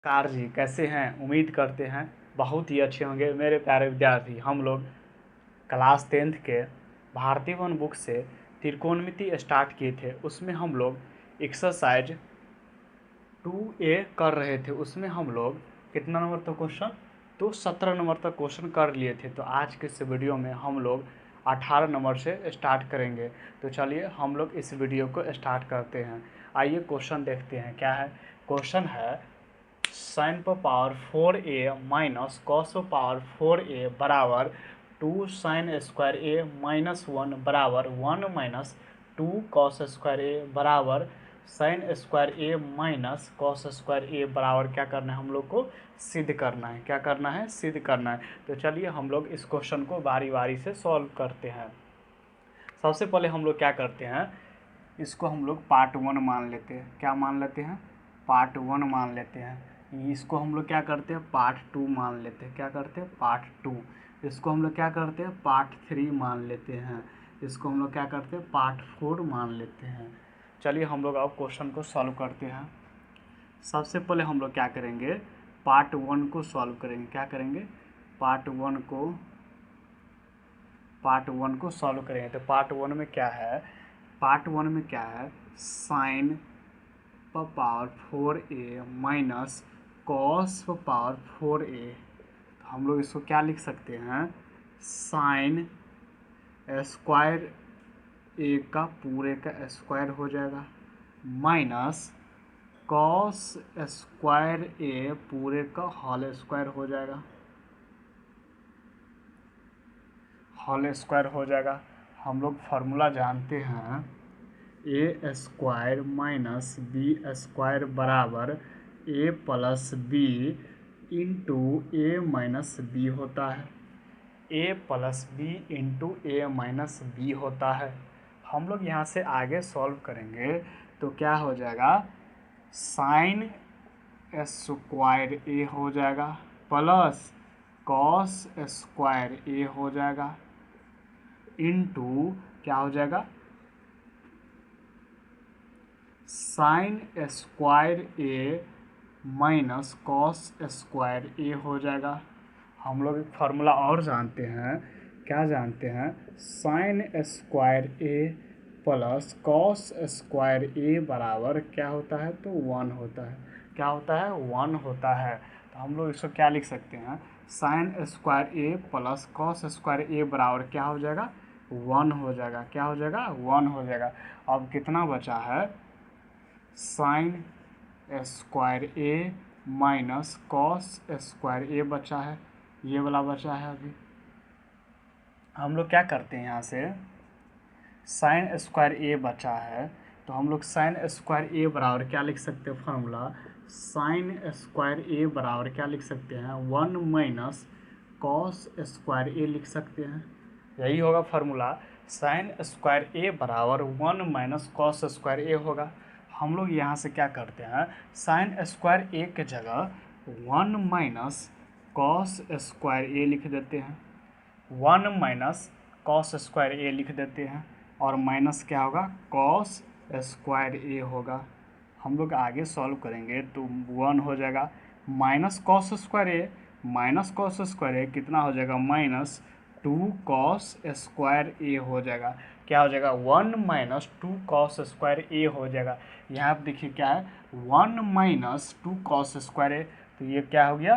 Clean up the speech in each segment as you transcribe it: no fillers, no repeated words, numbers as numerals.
Car जी कैसे हैं। उम्मीद करते हैं बहुत ही अच्छे होंगे। मेरे प्यारे विद्यार्थी, हम लोग क्लास 10th के भारतीय वन बुक से त्रिकोणमिति स्टार्ट किए थे। उसमें हम लोग एक्सरसाइज 2A कर रहे थे। उसमें हम लोग कितना नंबर तक क्वेश्चन, तो 17 नंबर तक क्वेश्चन कर लिए थे। तो आज के इस वीडियो में हम लोग 18 नंबर से स्टार्ट करेंगे। तो चलिए हम लोग इस वीडियो को स्टार्ट करते हैं। आइए क्वेश्चन देखते हैं क्या है। क्वेश्चन है साइन पर पावर 4A माइनस कॉस पर पावर 4A बराबर 2 साइन स्क्वायर ए माइनस 1 बराबर 1 माइनस 2 कॉस स्क्वायर ए बराबर sine square A minus cos square ए बराबर क्या करना है, हम लोग को सिद्ध करना है। क्या करना है, सिद्ध करना है। तो चलिए हम लोग इस क्वेश्चन को बारी बारी से सॉल्व करते हैं। सबसे पहले हम लोग क्या करते हैं, इसको हम लोग पार्ट 1 मान लेते हैं। क्या मान लेते हैं, पार्ट 1 मान लेते हैं। इसको हम लोग क्या करते हैं, पार्ट 2 मान लेते हैं। क्या करते हैं, पार्ट 2। इसको हम लोग क्या करते हैं, पार्ट 3 मान लेते हैं। इसको हम लोग क्या करते हैं, पार्ट 4 मान लेते हैं। चलिए हम लोग अब क्वेश्चन को सॉल्व करते हैं। सबसे पहले हम लोग क्या करेंगे, पार्ट 1 को सॉल्व करेंगे। क्या करेंगे, पार्ट वन को सॉल्व करेंगे। तो पार्ट 1 में क्या है, पार्ट 1 में क्या है, साइन पर पावर 4A माइनस कॉस पर पावर 4A। तो हम लोग इसको क्या लिख सकते हैं, साइन स्क्वायर ए का पूरे का स्क्वायर हो जाएगा माइनस कॉस स्क्वायर ए पूरे का होल स्क्वायर हो जाएगा, होल स्क्वायर हो जाएगा। हम लोग फार्मूला जानते हैं, ए स्क्वायर माइनस बी स्क्वायर बराबर ए प्लस बी इंटू ए माइनस बी होता है। ए प्लस बी इंटू ए माइनस बी होता है। हम लोग यहाँ से आगे सॉल्व करेंगे तो क्या हो जाएगा, साइन स्क्वायर ए हो जाएगा प्लस कॉस स्क्वायर ए हो जाएगा इंटू क्या हो जाएगा, sine square A minus cos square A हो जाएगा। हम लोग एक फार्मूला और जानते हैं। क्या जानते हैं, साइन स्क्वायर ए प्लस कॉस स्क्वायर ए बराबर क्या होता है, तो 1 होता है। क्या होता है, 1 होता है। तो हम लोग इसको क्या लिख सकते हैं, साइन स्क्वायर ए प्लस कॉस स्क्वायर ए बराबर क्या हो जाएगा, 1 हो जाएगा। क्या हो जाएगा, 1 हो जाएगा। अब कितना बचा है, sine square A minus cos square ए बचा है, ये वाला बचा है। अभी हम लोग क्या करते हैं, यहाँ से साइन स्क्वायर ए बचा है तो हम लोग साइन स्क्वायर ए बराबर क्या लिख सकते हैं, फार्मूला साइन स्क्वायर ए बराबर क्या लिख सकते हैं, 1 माइनस कॉस स्क्वायर ए लिख सकते हैं। यही होगा फार्मूला, साइन स्क्वायर ए बराबर 1 माइनस कॉस स्क्वायर ए होगा। हम लोग यहाँ से क्या करते हैं, साइन स्क्वायर ए के जगह 1 माइनस कॉस स्क्वायर ए लिख देते हैं। 1 माइनस कॉस स्क्वायर ए लिख देते हैं और माइनस क्या होगा, कॉस स्क्वायर ए होगा। हम लोग आगे सॉल्व करेंगे तो 1 हो जाएगा minus cos square A, minus cos square ए कितना हो जाएगा, माइनस 2 कॉस स्क्वायर ए हो जाएगा। क्या हो जाएगा, 1 माइनस 2 कॉस स्क्वायर ए हो जाएगा। यहाँ पर देखिए क्या है, 1 माइनस 2 कॉस स्क्वायर ए। तो ये क्या हो गया,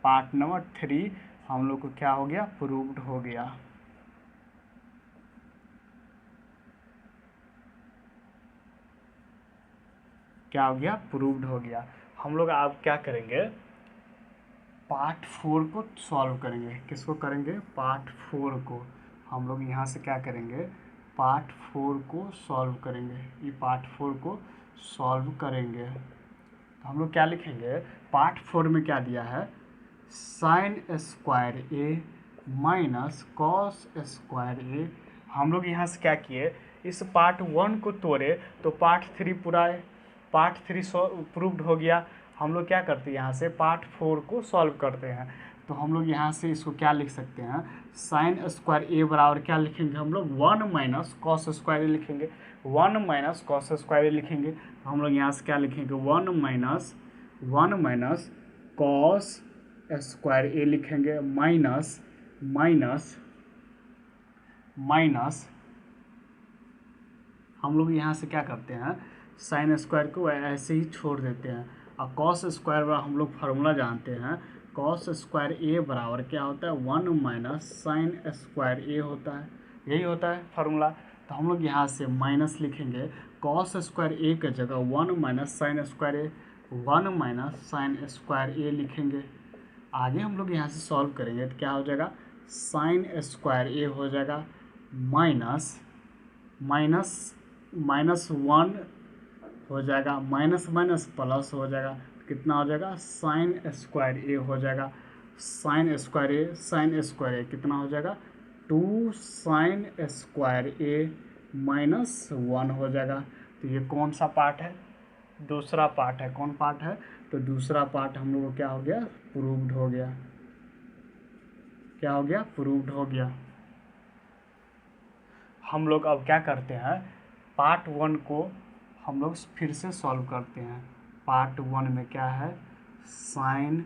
पार्ट नंबर 3 हम लोग को क्या हो गया, प्रूव्ड हो गया। क्या हो गया, प्रूव्ड हो गया। हम लोग अब क्या करेंगे, पार्ट 4 को सॉल्व करेंगे। किसको करेंगे, पार्ट 4 को। हम लोग यहाँ से क्या करेंगे, पार्ट 4 को सॉल्व करेंगे। ये पार्ट 4 को सॉल्व करेंगे तो हम लोग क्या लिखेंगे, पार्ट 4 में क्या दिया है, sine square A minus cos square ए। हम लोग यहाँ से क्या किए, इस पार्ट 1 को तोड़े तो पार्ट 3 पूरा है, पार्ट 3 प्रूव्ड हो गया। हम लोग क्या करते हैं, यहाँ से पार्ट 4 को सॉल्व करते हैं। तो हम लोग यहाँ से इसको क्या लिख सकते हैं, साइन स्क्वायर ए बराबर क्या लिखेंगे, हम लोग 1 माइनस कॉस स्क्वायर ए लिखेंगे। 1 माइनस कॉस स्क्वायर ए लिखेंगे तो हम लोग यहाँ से क्या लिखेंगे, 1 माइनस 1 माइनस कॉस स्क्वायर ए लिखेंगे माइनस माइनस माइनस हम लोग यहाँ से क्या करते हैं, साइन स्क्वायर को ऐसे ही छोड़ देते हैं और कॉस स्क्वायर का हम लोग फार्मूला जानते हैं। कॉस स्क्वायर ए बराबर क्या होता है, 1 माइनस साइन स्क्वायर ए होता है, यही होता है फार्मूला। तो हम लोग यहाँ से माइनस लिखेंगे, कॉस स्क्वायर ए की जगह 1 माइनस साइन स्क्वायर ए, 1 माइनस साइन स्क्वायर ए लिखेंगे। आगे हम लोग यहाँ से सॉल्व करेंगे तो क्या हो जाएगा, साइन स्क्वायर ए हो जाएगा माइनस माइनस माइनस 1 हो जाएगा, माइनस माइनस प्लस हो जाएगा, कितना हो जाएगा, साइन स्क्वायर ए हो जाएगा। साइन स्क्वायर ए कितना हो जाएगा, 2 साइन स्क्वायर ए माइनस 1 हो जाएगा। तो ये कौन सा पार्ट है, दूसरा पार्ट है। कौन पार्ट है, तो दूसरा पार्ट हम लोग को क्या हो गया, प्रूव्ड हो गया। क्या हो गया, प्रूव्ड हो गया। हम लोग अब क्या करते हैं, पार्ट 1 को हम लोग फिर से सॉल्व करते हैं। पार्ट 1 में क्या है, sine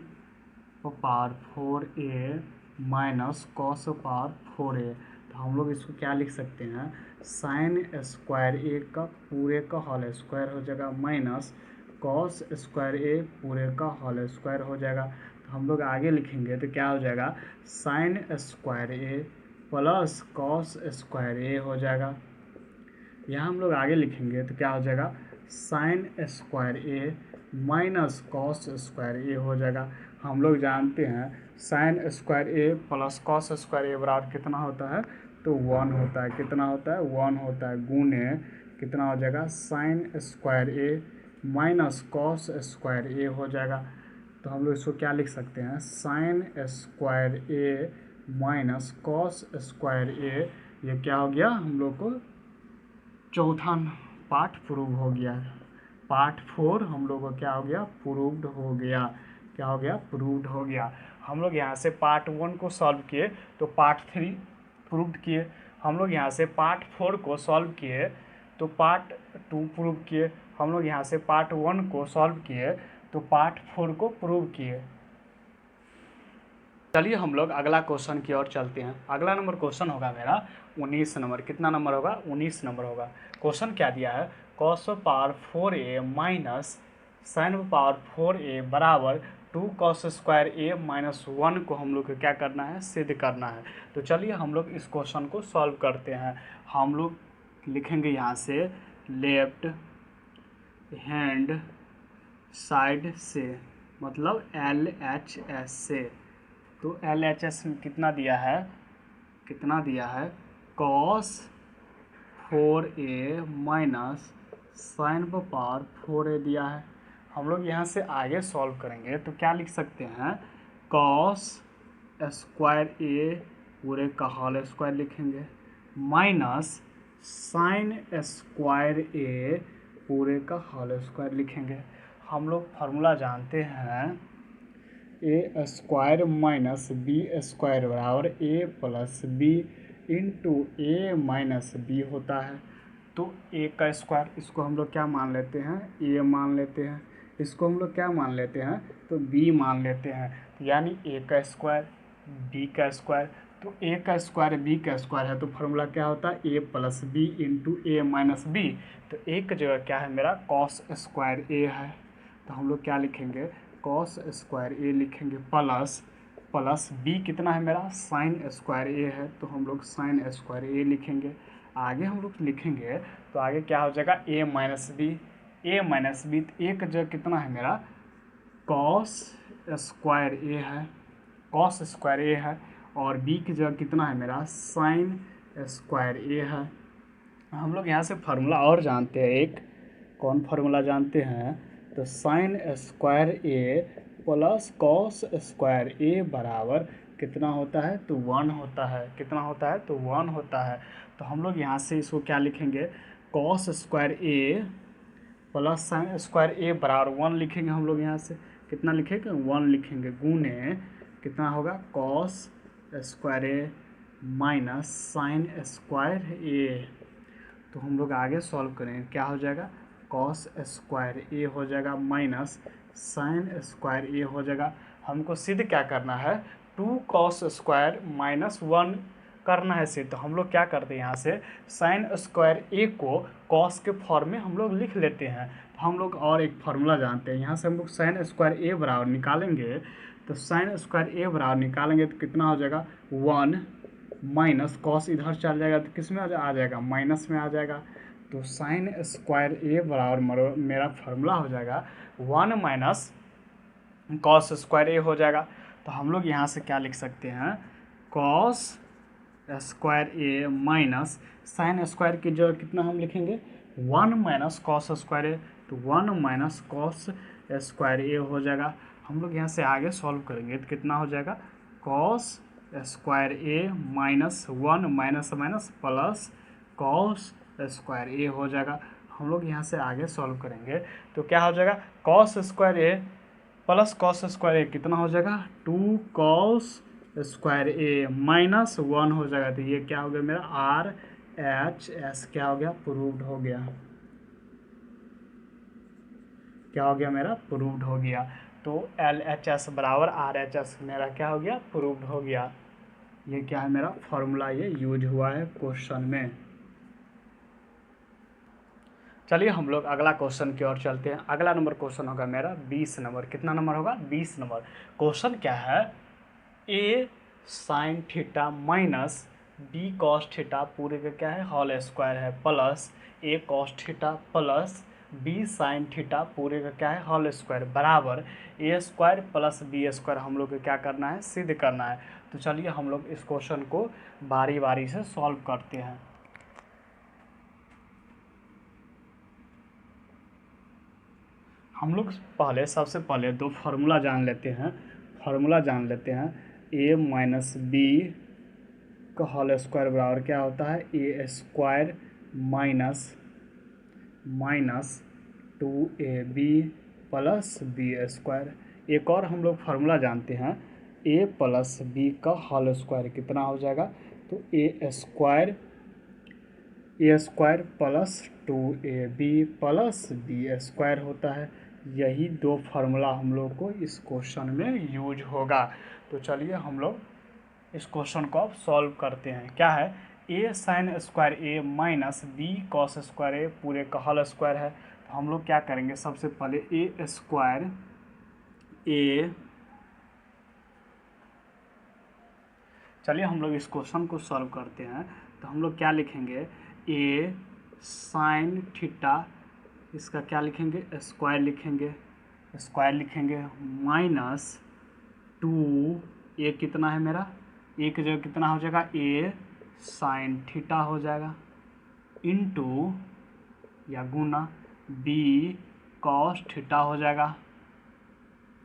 power 4a minus cos power 4a। तो हम लोग इसको क्या लिख सकते हैं, साइन स्क्वायर ए का पूरे का होल स्क्वायर हो जाएगा माइनस कॉस स्क्वायर ए पूरे का होल स्क्वायर हो जाएगा। तो हम लोग आगे लिखेंगे तो क्या हो जाएगा, sine square A plus cos square A हो जाएगा। यहाँ हम लोग आगे लिखेंगे तो क्या हो जाएगा, sine square A minus cos square A हो जाएगा। हम लोग जानते हैं साइन स्क्वायर ए प्लस कॉस स्क्वायर ए बराबर कितना होता है, तो 1 होता है। कितना होता है, 1 होता है, गुने कितना हो जाएगा, sine square A minus cos square A हो जाएगा। तो हम लोग इसको क्या लिख सकते हैं, sine square A minus cos square ए। ये क्या हो गया, हम लोग को चौथा पार्ट प्रूव हो गया। पार्ट 4 हम लोग को क्या हो गया, प्रूव्ड हो गया। क्या हो गया, प्रूव्ड हो गया। हम लोग यहाँ से पार्ट 1 को सॉल्व किए तो पार्ट 3 प्रूव्ड किए। हम लोग यहाँ से पार्ट 4 को सॉल्व किए तो पार्ट 2 प्रूव किए। हम लोग यहाँ से पार्ट 1 को सॉल्व किए तो पार्ट 4 को प्रूव किए। चलिए हम लोग अगला क्वेश्चन की ओर चलते हैं। अगला नंबर क्वेश्चन होगा मेरा 19 नंबर। कितना नंबर होगा, 19 नंबर होगा। क्वेश्चन क्या दिया है, cos power 4a minus sine power 4a बराबर 2 कॉस स्क्वायर ए माइनस 1 को हम लोग को क्या करना है, सिद्ध करना है। तो चलिए हम लोग इस क्वेश्चन को सॉल्व करते हैं। हम लोग लिखेंगे यहाँ से लेफ्ट हैंड साइड से, मतलब LHS से। तो LHS में कितना दिया है, कितना दिया है, cos 4a minus sine power 4a दिया है। हम लोग यहाँ से आगे सॉल्व करेंगे तो क्या लिख सकते हैं, कॉस स्क्वायर ए पूरे का होल स्क्वायर लिखेंगे माइनस साइन स्क्वायर ए पूरे का होल स्क्वायर लिखेंगे। हम लोग फार्मूला जानते हैं, ए स्क्वायर माइनस बी स्क्वायर बराबर ए प्लस बी इंटू ए माइनस बी होता है। तो ए का स्क्वायर, इसको हम लोग क्या मान लेते हैं, ए मान लेते हैं। इसको हम लोग क्या मान लेते हैं, तो बी मान लेते हैं। यानी ए का स्क्वायर बी का स्क्वायर। तो ए का स्क्वायर बी का स्क्वायर है तो फार्मूला क्या होता है, ए प्लस बी इंटू ए माइनस बी। तो ए की जगह क्या है मेरा, कॉस स्क्वायर ए है। तो हम लोग क्या लिखेंगे, कॉस स्क्वायर ए लिखेंगे प्लस बी कितना है मेरा, साइन स्क्वायर ए है। तो हम लोग साइन स्क्वायर ए लिखेंगे। आगे हम लोग लिखेंगे तो आगे क्या हो जाएगा, ए माइनस बी। ए माइनस बी, तो ए की जगह कितना है मेरा, कॉस स्क्वायर ए है, कॉस स्क्वायर ए है। और बी की जगह कितना है मेरा, साइन स्क्वायर ए है। हम लोग यहाँ से फार्मूला और जानते हैं, एक कौन फार्मूला जानते हैं, तो साइन स्क्वायर ए प्लस कॉस स्क्वायर ए बराबर कितना होता है, तो 1 होता है। कितना होता है, तो 1 होता है। तो हम लोग यहाँ से इसको क्या लिखेंगे, कॉस स्क्वायर ए प्लस साइन स्क्वायर ए बराबर 1 लिखेंगे। हम लोग यहाँ से कितना लिखेंगे, 1 लिखेंगे, गुने कितना होगा, cos square A minus sine square ए। तो हम लोग आगे सॉल्व करेंगे, क्या हो जाएगा, कॉस स्क्वायर ए हो जाएगा माइनस साइन स्क्वायर ए हो जाएगा। हमको सिद्ध क्या करना है, 2 कॉस स्क्वायर माइनस 1 करना है सिद्ध। तो हम लोग क्या करते हैं, यहाँ से साइन स्क्वायर ए को कॉस के फॉर्म में हम लोग लिख लेते हैं। तो हम लोग और एक फार्मूला जानते हैं, यहाँ से हम लोग साइन स्क्वायर ए बराबर निकालेंगे। तो साइन स्क्वायर ए बराबर निकालेंगे तो कितना हो जाएगा, 1 माइनस कॉस इधर चल जाएगा तो किस में आ जाएगा, माइनस में आ जाएगा। तो साइन स्क्वायर ए बराबर मेरा फार्मूला हो जाएगा 1 माइनस कॉस स्क्वायर ए हो जाएगा। तो हम लोग यहाँ से क्या लिख सकते हैं, cos square A minus sine square की जगह कितना हम लिखेंगे, 1 माइनस कॉस स्क्वायर ए। तो 1 माइनस कॉस स्क्वायर ए हो जाएगा। हम लोग यहाँ से आगे सॉल्व करेंगे तो कितना हो जाएगा, cos square A minus 1 minus minus plus cos square A हो जाएगा। हम लोग यहाँ से आगे सॉल्व करेंगे तो क्या हो जाएगा, कॉस स्क्वायर ए प्लस कॉस स्क्वायर ए कितना हो जाएगा, 2 कॉस स्क्वायर ए माइनस 1 हो जाएगा। तो ये क्या हो गया मेरा, आर एच एस क्या हो गया, प्रूव्ड हो गया। क्या हो गया मेरा, प्रूव्ड हो गया। तो एल एच एस बराबर आर एच एस मेरा क्या हो गया, प्रूव्ड हो गया। ये क्या है मेरा फॉर्मूला, ये यूज हुआ है क्वेश्चन में। चलिए हम लोग अगला क्वेश्चन की ओर चलते हैं। अगला नंबर क्वेश्चन होगा मेरा 20 नंबर। कितना नंबर होगा, 20 नंबर। क्वेश्चन क्या है, A sine theta minus B cos theta पूरे का क्या है, होल स्क्वायर है, plus A cos theta plus B sine theta पूरे का क्या है, होल स्क्वायर बराबर A square plus B square हम लोग को क्या करना है, सिद्ध करना है। तो चलिए हम लोग इस क्वेश्चन को बारी बारी से सॉल्व करते हैं। हम लोग पहले सबसे पहले दो फार्मूला जान लेते हैं। फार्मूला जान लेते हैं, ए माइनस बी का होल स्क्वायर बराबर क्या होता है, A square minus 2ab plus B square. एक और हम लोग फार्मूला जानते हैं, ए प्लस बी का होल स्क्वायर कितना हो जाएगा, तो A square plus 2ab plus B square होता है। यही दो फार्मूला हम लोग को इस क्वेश्चन में यूज होगा। तो चलिए हम लोग इस क्वेश्चन को अब सॉल्व करते हैं। क्या है, A sine square A minus B cos square ए पूरे का होल स्क्वायर है। तो हम लोग क्या करेंगे, सबसे पहले ए स्क्वायर ए, चलिए हम लोग इस क्वेश्चन को सॉल्व करते हैं। तो हम लोग क्या लिखेंगे, ए साइन थीटा, इसका क्या लिखेंगे, स्क्वायर लिखेंगे माइनस 2 ए कितना है मेरा, ए की जगह कितना हो जाएगा, ए साइन थीटा हो जाएगा इनटू या गुना बी कॉस थीटा हो जाएगा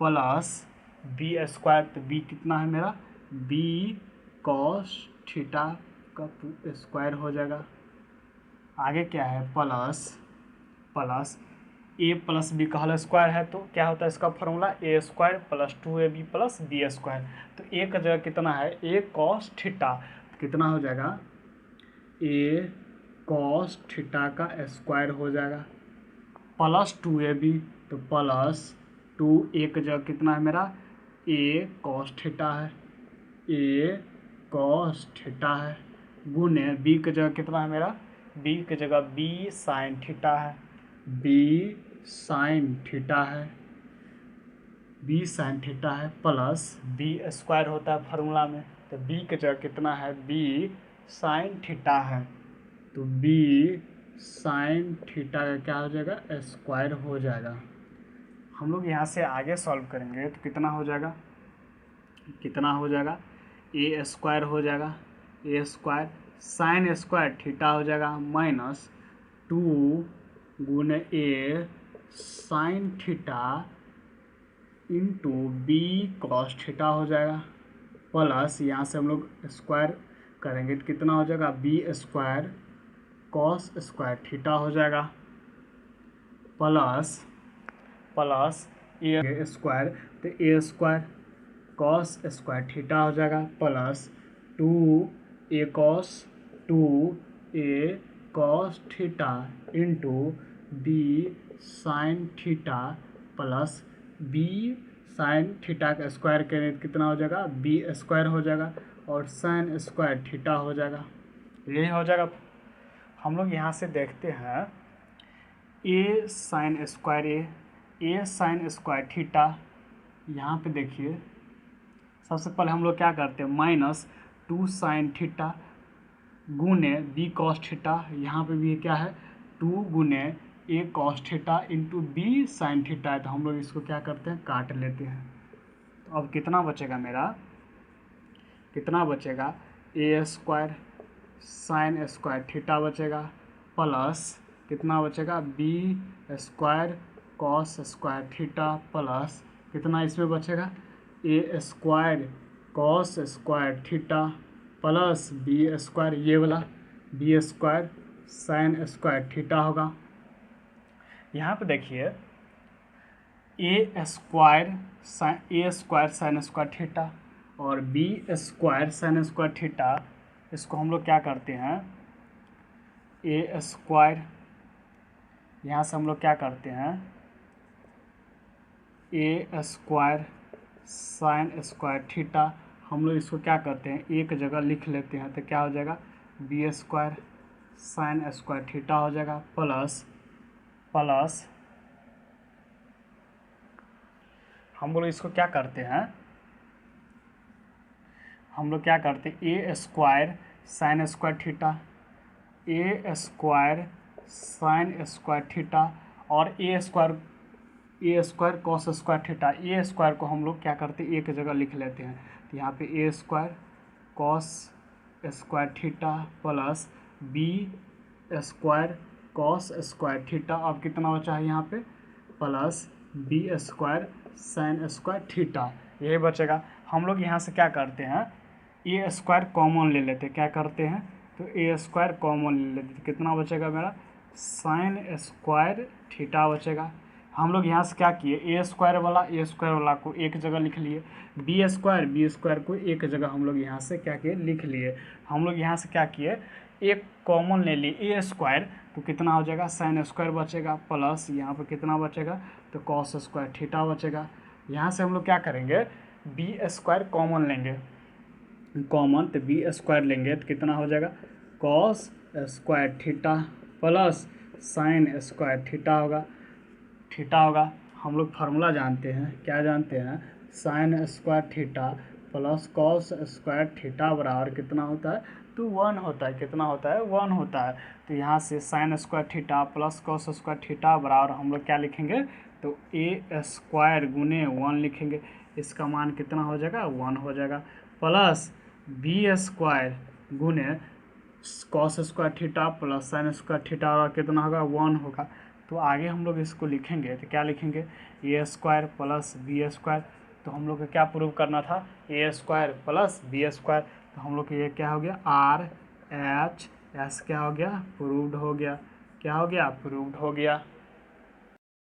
प्लस बी स्क्वायर। तो बी कितना है मेरा, बी कॉस थीटा का स्क्वायर हो जाएगा। आगे क्या है, प्लस ए प्लस बी का होल स्क्वायर है। तो क्या होता है इसका formula, A square plus 2ab plus B square. तो ए का जगह कितना है, ए कॉस थीटा कितना हो जाएगा, ए कॉस थीटा का स्क्वायर हो जाएगा प्लस 2ab। तो प्लस 2 ए का जगह कितना है मेरा, ए कॉस थीटा है, ए कॉस थीटा है गुने बी की जगह कितना है मेरा, बी की जगह बी साइन थीटा है, बी साइन थीटा है प्लस बी स्क्वायर होता है फार्मूला में। तो बी की जगह कितना है, बी साइन थीटा है। तो बी साइन थीटा का क्या हो जाएगा, स्क्वायर हो जाएगा। हम लोग यहाँ से आगे सॉल्व करेंगे तो कितना हो जाएगा, ए स्क्वायर हो जाएगा, A square sine square theta हो जाएगा माइनस 2 गुने A sine theta into B cos theta हो जाएगा प्लस यहाँ से हम लोग स्क्वायर करेंगे तो कितना हो जाएगा, B square cos square theta हो जाएगा प्लस ए स्क्वायर, तो A square cos square theta हो जाएगा plus 2 A cos theta into B sine theta plus B sine theta का स्क्वायर करें तो कितना हो जाएगा, बी स्क्वायर हो जाएगा और साइन स्क्वायर थीटा हो जाएगा, यही हो जाएगा। हम लोग यहाँ से देखते हैं ए साइन स्क्वायर ए साइन स्क्वायर थीटा। यहाँ पे देखिए सबसे पहले हम लोग क्या करते हैं, -2 साइन थीटा गुने बी कॉस थीटा। यहाँ पे भी क्या है, 2 गुने A cos theta into B sine theta है, तो हम लोग इसको क्या करते हैं, काट लेते हैं। तो अब कितना बचेगा मेरा, कितना बचेगा, A square sine square theta बचेगा प्लस कितना बचेगा, B square cos square theta plus कितना इसमें बचेगा, A square cos square theta plus B square, ये वाला B square sine square theta होगा। यहाँ पे देखिए A square sine square theta और B square sine square theta, इसको हम लोग क्या करते हैं, ए स्क्वायर, यहाँ से हम लोग क्या करते हैं, ए स्क्वायर साइन स्क्वायर थीटा, हम लोग इसको क्या करते हैं, एक जगह लिख लेते हैं, तो क्या हो जाएगा, B square sine square theta हो जाएगा प्लस हम लोग इसको क्या करते हैं, हम लोग क्या करते हैं, ए स्क्वायर साइन स्क्वायर थीटा, ए स्क्वायर साइन स्क्वायर थीटा और ए स्क्वायर कॉस स्क्वायर थीटा। ए स्क्वायर को हम लोग क्या करते हैं, एक जगह लिख लेते हैं, तो यहाँ पे A square cos square theta plus B square cos square theta. अब कितना बचा है यहाँ पे, plus B square sine square theta, यही बचेगा। हम लोग यहाँ से क्या करते हैं, ए स्क्वायर कॉमन ले लेते हैं, क्या करते हैं, तो ए स्क्वायर कॉमन ले लेते हैं, कितना बचेगा मेरा, साइन स्क्वायर थीटा बचेगा। हम लोग यहाँ से क्या किए, ए स्क्वायर वाला को एक जगह लिख लिए, बी स्क्वायर को एक जगह हम लोग यहाँ से क्या किए, लिख लिए। हम लोग यहाँ से क्या किए, एक कॉमन ले लिए ए स्क्वायर, तो कितना हो जाएगा, साइन स्क्वायर बचेगा प्लस यहाँ पर कितना बचेगा, तो कॉस स्क्वायर थीटा बचेगा। यहाँ से हम लोग क्या करेंगे, बी स्क्वायर कॉमन लेंगे, कॉमन तो बी स्क्वायर लेंगे तो कितना हो जाएगा, cos square theta plus sign square theta होगा। हम लोग फार्मूला जानते हैं, क्या जानते हैं, sign square theta plus cos square theta बराबर कितना होता है, तो 1 होता है, कितना होता है, 1 होता है। तो यहाँ से sign square theta plus cos square theta बराबर हम लोग क्या लिखेंगे, तो ए स्क्वायर गुने 1 लिखेंगे, इसका मान कितना हो जाएगा, 1 हो जाएगा प्लस बी स्क्वायर गुने cos square theta plus sign square theta और कितना होगा, 1 होगा। तो आगे हम लोग इसको लिखेंगे तो क्या लिखेंगे, ए स्क्वायर प्लस बी स्क्वायर। तो हम लोग को क्या प्रूव करना था, ए स्क्वायर प्लस बी स्क्वायर। तो हम लोग ये क्या हो गया, आर एच एस क्या हो गया, प्रूव्ड हो गया, क्या हो गया, प्रूव्ड हो गया।